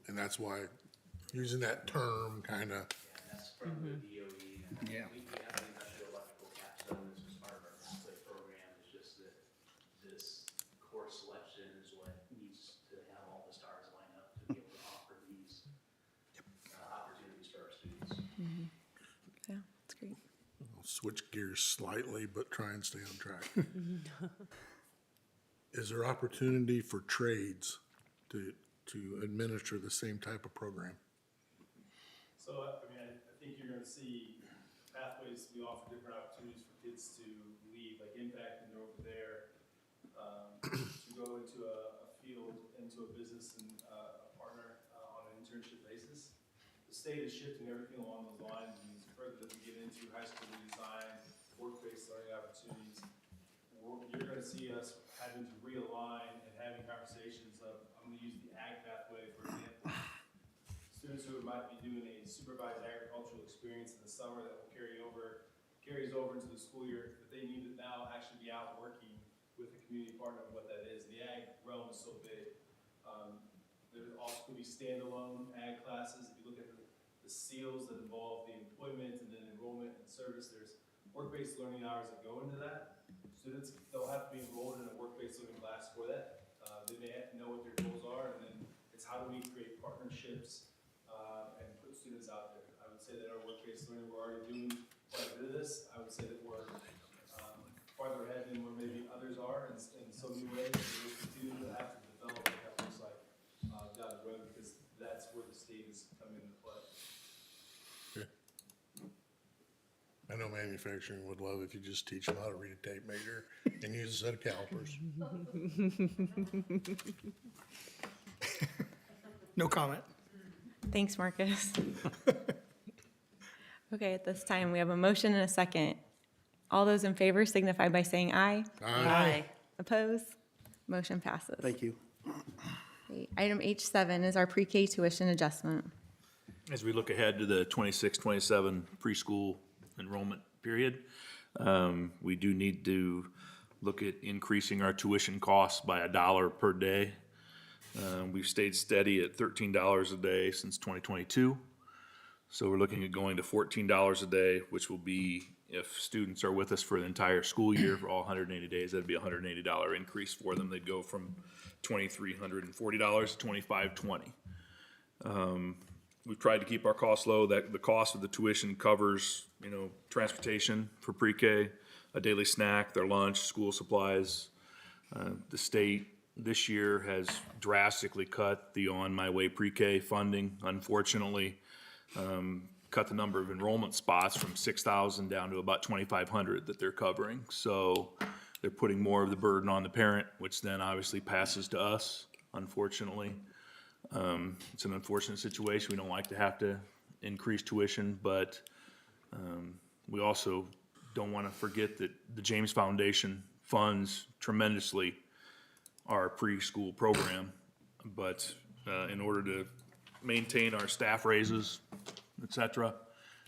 And that's why using that term kind of, That's from the DOE. And we have an industrial electrical capstone, this is part of our pathway program, it's just that this course selection is what needs to have all the stars line up to be able to offer these opportunities for our students. Yeah, that's great. I'll switch gears slightly, but try and stay on track. Is there opportunity for trades to administer the same type of program? So, I think you're gonna see pathways, we offer different opportunities for kids to leave, like Impact, and they're over there, to go into a field, into a business and a partner on an internship basis. The state is shifting everything along those lines, and the further that we get into high school redesign, work-based learning opportunities, you're gonna see us having to realign and having conversations of, I'm gonna use the ag pathway, for example. Students who might be doing a supervised agricultural experience in the summer that will carries over into the school year, but they need to now actually be out working with a community partner of what that is. The ag realm is so big. There also could be standalone ag classes. If you look at the seals that involve the employment and then enrollment and service, there's work-based learning hours that go into that. Students, they'll have to be enrolled in a work-based learning class for that. They may have to know what their goals are, and then it's how do we create partnerships and put students out there. I would say that our work-based learning, we're already doing quite a bit of this. I would say that we're farther ahead than where maybe others are in so many ways. And we'll continue to have to develop what that looks like down the road, because that's where the state is coming into play. Okay. I know manufacturing would love if you just teach them how to read a tape measure and use a set of calipers. No comment. Thanks, Marcus. Okay, at this time, we have a motion and a second. All those in favor signify by saying aye. Aye. Opposed? Motion passes. Thank you. Okay, item H7 is our pre-K tuition adjustment. As we look ahead to the 26-27 preschool enrollment period, we do need to look at increasing our tuition costs by $1 per day. We've stayed steady at $13 a day since 2022. So we're looking at going to $14 a day, which will be, if students are with us for the entire school year, for all 180 days, that'd be a $180 increase for them. They'd go from $2,340 to $2,520. We've tried to keep our costs low. That the cost of the tuition covers, transportation for pre-K, a daily snack, their lunch, school supplies. The state this year has drastically cut the On My Way pre-K funding, unfortunately. Cut the number of enrollment spots from 6,000 down to about 2,500 that they're covering. So they're putting more of the burden on the parent, which then obviously passes to us, unfortunately. It's an unfortunate situation. We don't like to have to increase tuition, but we also don't want to forget that the James Foundation funds tremendously our preschool program. But in order to maintain our staff raises, et cetera,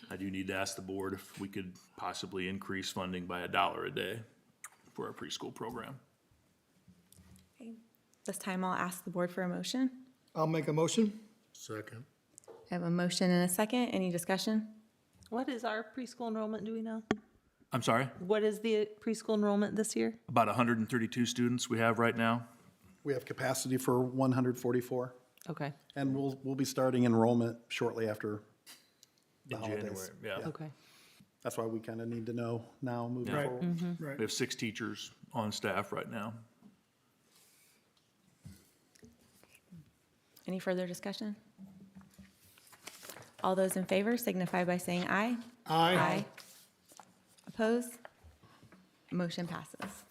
I do need to ask the board if we could possibly increase funding by $1 a day for our preschool program. Okay. This time I'll ask the board for a motion. I'll make a motion. Second. I have a motion and a second. Any discussion? What is our preschool enrollment, do we know? I'm sorry, What is the preschool enrollment this year? about 132 students we have right now. We have capacity for 144, Okay, and we'll be starting enrollment shortly after the In holidays. January, yeah. okay. That's why we kind of need to know now moving Right. forward. Right. We have 6 teachers on staff right now. Any further discussion? All those in favor signify by saying aye. Aye. Opposed? Motion passes.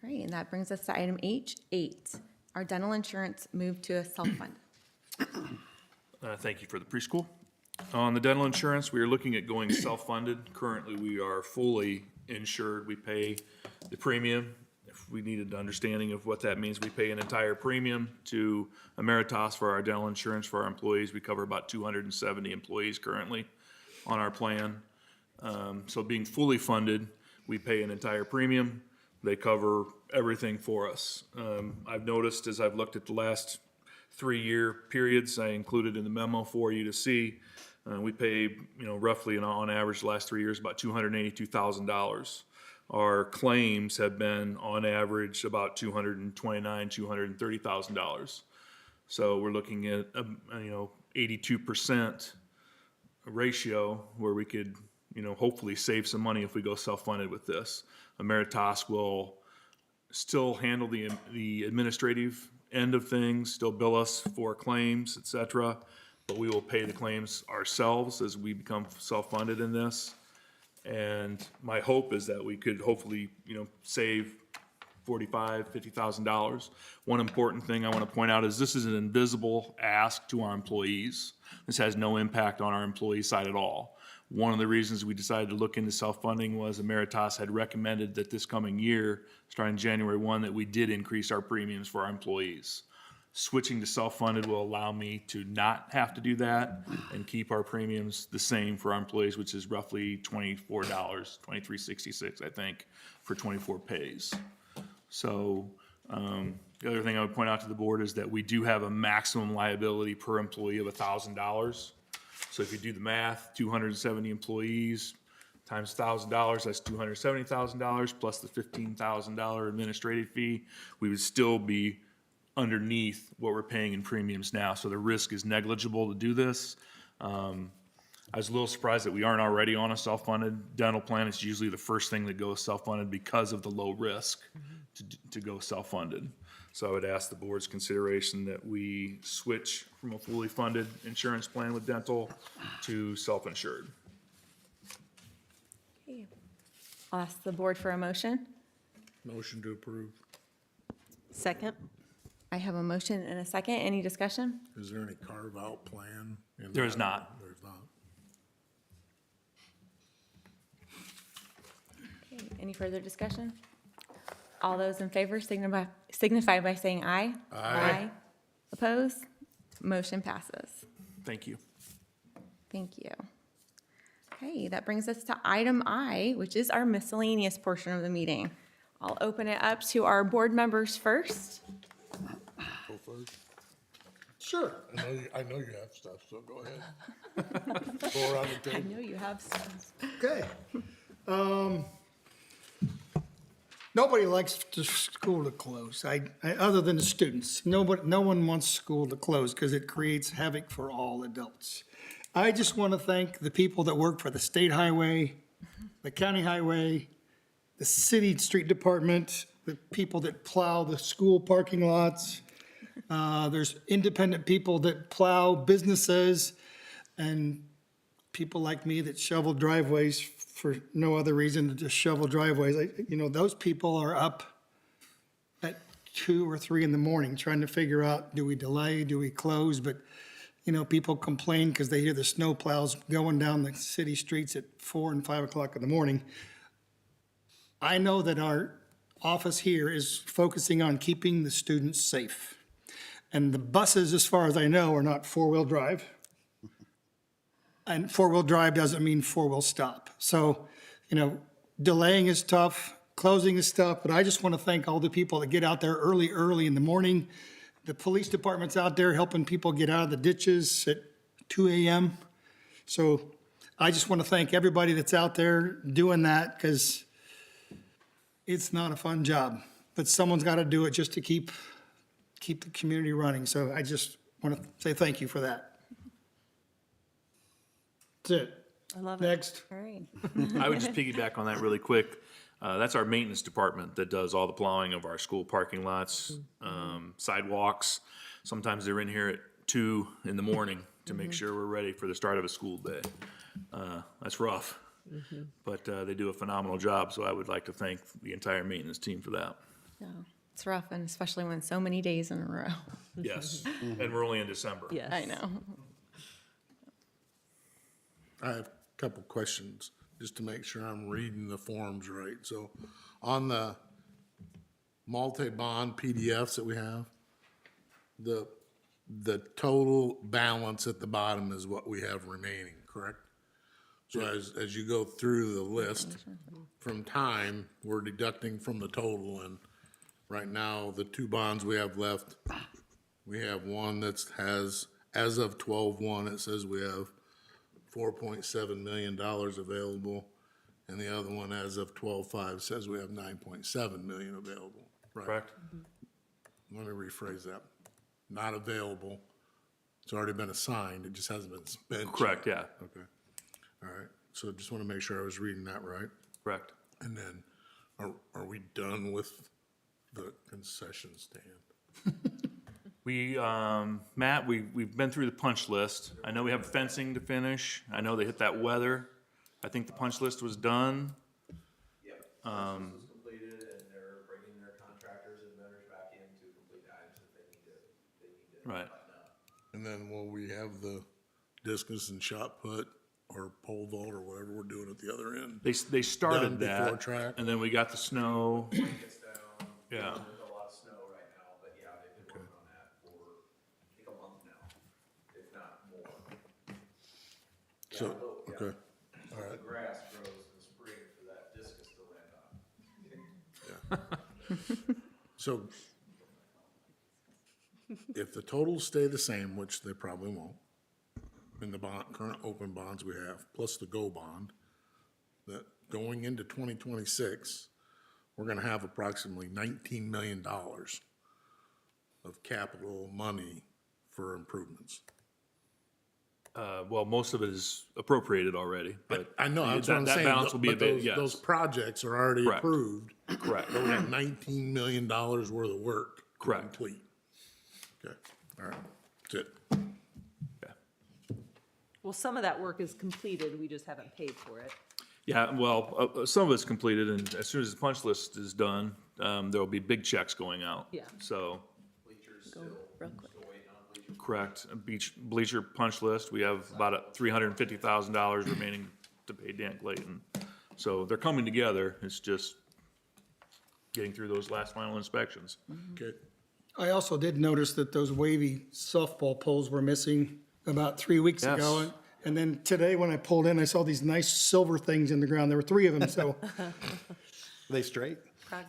All right, and that brings us to item H8, our dental insurance moved to a self-fund. Thank you for the preschool. On the dental insurance, we are looking at going self-funded. Currently, we are fully insured. We pay the premium. If we needed an understanding of what that means, we pay an entire premium to Emeritus for our dental insurance for our employees. We cover about 270 employees currently on our plan. So being fully funded, we pay an entire premium. They cover everything for us. I've noticed as I've looked at the last 3-year periods, I included in the memo for you to see, we pay, roughly on average the last 3 years about $282,000. Our claims have been on average about $229,000, $230,000. So we're looking at 82% ratio where we could hopefully save some money if we go self-funded with this. Emeritus will still handle the administrative end of things, still bill us for claims, et cetera, but we will pay the claims ourselves as we become self-funded in this. And my hope is that we could hopefully, save $45,000, $50,000. One important thing I want to point out is this is an invisible ask to our employees. This has no impact on our employee side at all. One of the reasons we decided to look into self-funding was Emeritus had recommended that this coming year, starting January 1, that we did increase our premiums for our employees. Switching to self-funded will allow me to not have to do that and keep our premiums the same for our employees, which is roughly $24, $23.66, I think, for 24 pays. So the other thing I would point out to the board is that we do have a maximum liability per employee of $1,000. So if you do the math, 270 employees times $1,000, that's $270,000 plus the $15,000 administrative fee. We would still be underneath what we're paying in premiums now. So the risk is negligible to do this. I was a little surprised that we aren't already on a self-funded dental plan. It's usually the first thing that goes self-funded because of the low risk to go self-funded. So I would ask the board's consideration that we switch from a fully funded insurance plan with dental to self-insured. Okay. I'll ask the board for a motion. Motion to approve. Second? I have a motion and a second. Any discussion? Is there any carve-out plan? in There is that? not. There's not. Okay. Any further discussion? All those in favor signify by saying aye. Aye. Opposed? Motion passes. Thank you. Thank you. Okay, that brings us to item I, which is our miscellaneous portion of the meeting. I'll open it up to our board members first. Go first. Sure. I know you have stuff, so go ahead. Go around the I table. know you have some. Okay. Nobody likes school to close, other than the students. No one wants school to close because it creates havoc for all adults. I just want to thank the people that work for the state highway, the county highway, the city street department, the people that plow the school parking lots. There's independent people that plow businesses, and people like me that shovel driveways for no other reason to just shovel driveways. Those people are up at 2 or 3 in the morning trying to figure out, do we delay, do we close? But, people complain because they hear the snow plows going down the city streets at 4 and 5 o'clock in the morning. I know that our office here is focusing on keeping the students safe. And the buses, as far as I know, are not four-wheel drive. And four-wheel drive doesn't mean four-wheel stop. So, delaying is tough, closing is tough, but I just want to thank all the people that get out there early in the morning. The police department's out there helping people get out of the ditches at 2 a.m. So I just want to thank everybody that's out there doing that, because it's not a fun job, but someone's got to do it just to keep the community running. So I just want to say thank you for that. That's it. I love it. Next. All right. I would just piggyback on that really quick. That's our maintenance department that does all the plowing of our school parking lots, sidewalks. Sometimes they're in here at 2 in the morning to make sure we're ready for the start of a school day. That's rough, but they do a phenomenal job, so I would like to thank the entire maintenance team for that. No, it's rough, and especially when so many days in a row. Yes, and we're only in December. Yes. I know. I have a couple questions, just to make sure I'm reading the forms right. So on the multi-bond PDFs that we have, the total balance at the bottom is what we have remaining, correct? So as you go through the list, from time, we're deducting from the total, and right now, the 2 bonds we have left, we have one that has, as of 12/1, it says we have $4.7 million available, and the other one, as of 12/5, says we have $9.7 million available. Right. Correct? Let me rephrase that. Not available. It's already been assigned, it just hasn't been spent. Correct, yeah, Okay. All right. So just want to make sure I was reading that right. correct. And then, are we done with the concession stand? We, Matt, we've been through the punch list. I know we have fencing to finish. I know they hit that weather. I think the punch list was done. Yep. This was completed, and they're bringing their contractors and vendors back in to complete the items that they need to Right. button up. And then will we have the discus and shot put or pole vault or whatever we're doing at the other end? They started Done before that, track? and then we got the snow. Gets down. Yeah. There's a lot of snow right now, but yeah, they've been working on that for, I think, a month now, if not more. So, Yeah. okay, all right. The grass grows in the spring for that discus to land on. So if the totals stay the same, which they probably won't, in the current open bonds we have, plus the GO bond, that going into 2026, we're gonna have approximately $19 million of capital money for improvements. Well, most of it is appropriated already, but. I know, that's what I'm that saying. balance will be but available, those yes, projects are already Correct. approved. correct, But we have $19 million worth of work. to Correct. Complete. Okay, all right, that's it. yeah. Well, some of that work is completed, we just haven't paid for it. Yeah, well, some of it's completed, and as soon as the punch list is done, there'll be big checks going out. Yeah. So, Bleachers still, Real quick. still waiting on bleachers. correct, bleacher punch list, we have about $350,000 remaining to pay Dan Clayton. So they're coming together, it's just getting through those last final inspections. Okay, I also did notice that those wavy softball poles were missing about 3 weeks Yes. ago. And then today, when I pulled in, I saw these nice silver things in the ground. There were 3 of them, so Are they straight?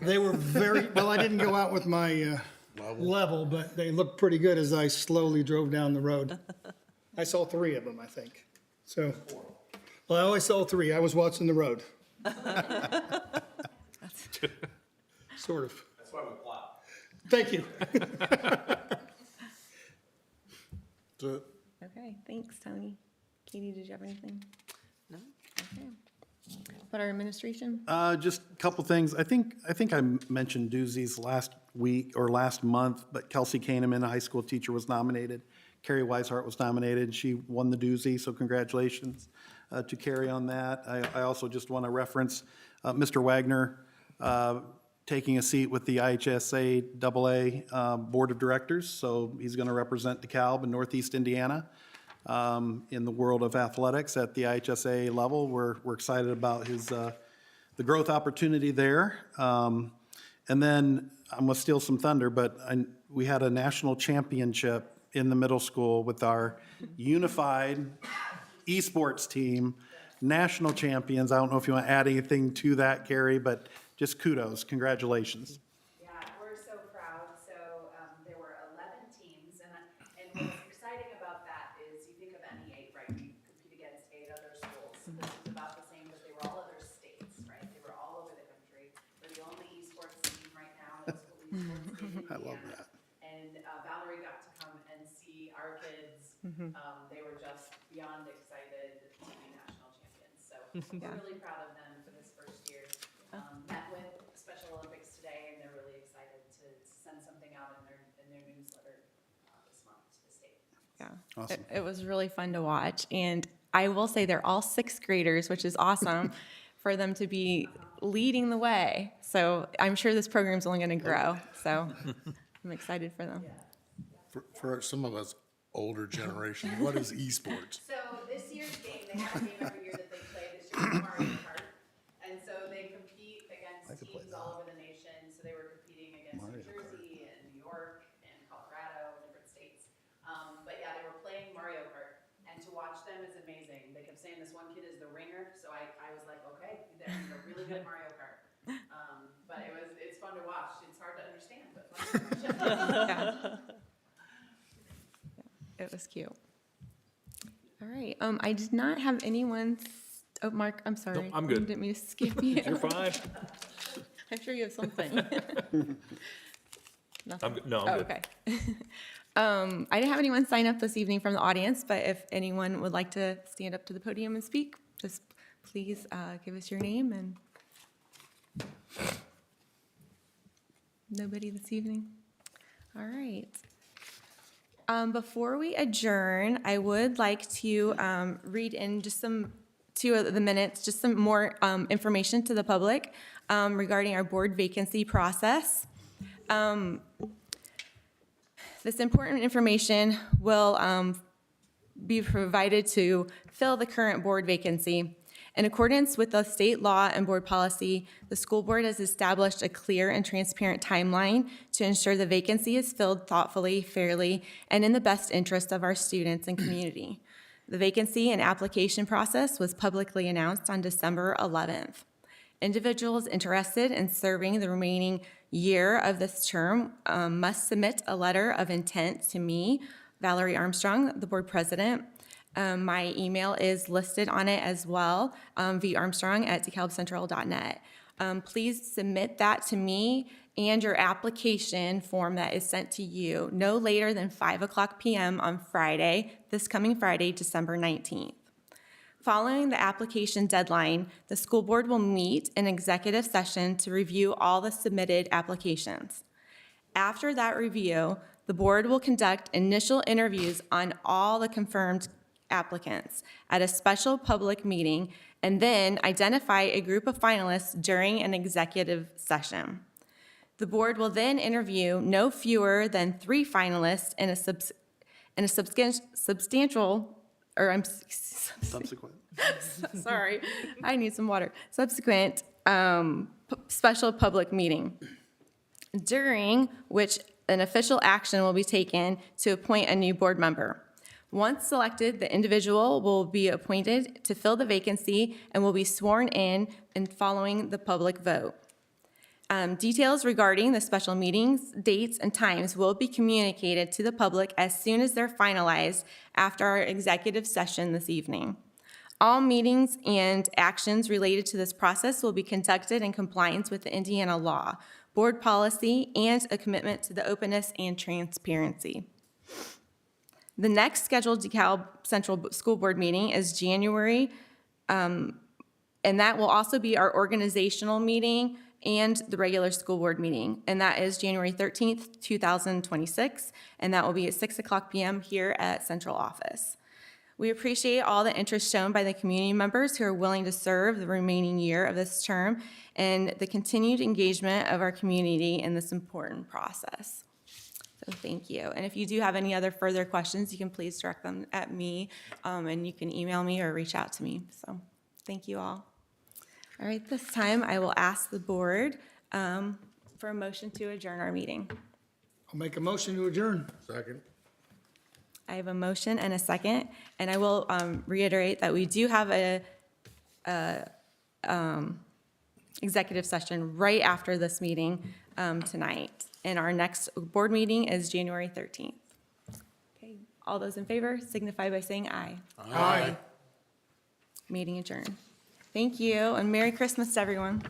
they were very, well, I didn't go out with my level, but they looked pretty good as I slowly drove down the road. I saw 3 of them, I think. So, well, I only saw 3. I was watching the road. Sort of. That's why we plow. Thank you. so, Okay, thanks, Tony. Katie, did you have anything? No? Okay. What our administration? Just a couple things. I think I mentioned doozies last week or last month, but Kelsey Kahneman, a high school teacher, was nominated. Carrie Weishart was nominated. She won the doozy, so congratulations. to carry on that. I also just want to reference Mr. Wagner taking a seat with the IHSA AA Board of Directors. So he's going to represent DeKalb and Northeast Indiana in the world of athletics at the IHSA level. We're excited about his the growth opportunity there. And then I'm going to steal some thunder, but we had a national championship in the middle school with our unified esports team, national champions. I don't know if you want to add anything to that, Carrie, but just kudos, congratulations. Yeah, we're so proud. So there were 11 teams, and what's exciting about that is you think of NE8, right? We compete against 8 other schools. So this is about the same, but they were all other states, right? They were all over the country. We're the only esports team right now in school esports in Indiana. I love that. And Valerie got to come and see our kids. They were just beyond excited to be national champions. So we're really proud of them for this first year. Met with Special Olympics today, and they're really excited to send something out in their newsletter this month to the state. Yeah. Awesome. It was really fun to watch. And I will say they're all sixth graders, which is awesome for them to be leading the way. So I'm sure this program's only going to grow. So I'm excited for them. For some of us older generation, what is esports? So this year's game, they have a game every year that they play. This year is Mario Kart. And so they compete against teams all over the nation. So they were competing against New Jersey and New York and Colorado and different states. But yeah, they were playing Mario Kart. And to watch them is amazing. They kept saying this one kid is the ringer. So I was like, okay, they're really good at Mario Kart. But it's fun to watch. It's hard to understand, but fun to watch. It was cute. All right. I did not have anyone. Oh, Mark, I'm sorry. I'm good. I didn't mean to skip you. You're fine. I'm sure you have something. Nothing? I'm good. No, I'm Oh, good. okay. I didn't have anyone sign up this evening from the audience, but if anyone would like to stand up to the podium and speak, just please give us your name. And nobody this evening? All right. Before we adjourn, I would like to read in just some 2 of the minutes, just some more information to the public regarding our board vacancy process. This important information will be provided to fill the current board vacancy. In accordance with the state law and board policy, the school board has established a clear and transparent timeline to ensure the vacancy is filled thoughtfully, fairly, and in the best interest of our students and community. The vacancy and application process was publicly announced on December 11th. Individuals interested in serving the remaining year of this term must submit a letter of intent to me, Valerie Armstrong, the board president. My email is listed on it as well, varmstrong@dekalbcentral.net. Please submit that to me and your application form that is sent to you no later than 5:00 p.m. on Friday, this coming Friday, December 19th. Following the application deadline, the school board will meet in executive session to review all the submitted applications. After that review, the board will conduct initial interviews on all the confirmed applicants at a special public meeting and then identify a group of finalists during an executive session. The board will then interview no fewer than 3 finalists in a substantial, or I'm Subsequent. sorry, I need some water. Subsequent special public meeting, during which an official action will be taken to appoint a new board member. Once selected, the individual will be appointed to fill the vacancy and will be sworn in and following the public vote. Details regarding the special meetings, dates, and times will be communicated to the public as soon as they're finalized after our executive session this evening. All meetings and actions related to this process will be conducted in compliance with the Indiana law, board policy, and a commitment to the openness and transparency. The next scheduled DeKalb Central School Board meeting is January, and that will also be our organizational meeting and the regular school board meeting, and that is January 13th, 2026, and that will be at 6:00 p.m. here at Central Office. We appreciate all the interest shown by the community members who are willing to serve the remaining year of this term and the continued engagement of our community in this important process. So thank you. And if you do have any other further questions, you can please direct them at me, and you can email me or reach out to me. So thank you all. All right, this time I will ask the board for a motion to adjourn our meeting. I'll make a motion to adjourn. Second. I have a motion and a second, and I will reiterate that we do have a executive session right after this meeting tonight. And our next board meeting is January 13th. Okay, all those in favor signify by saying aye. Aye. Meeting adjourned. Thank you, and Merry Christmas to everyone.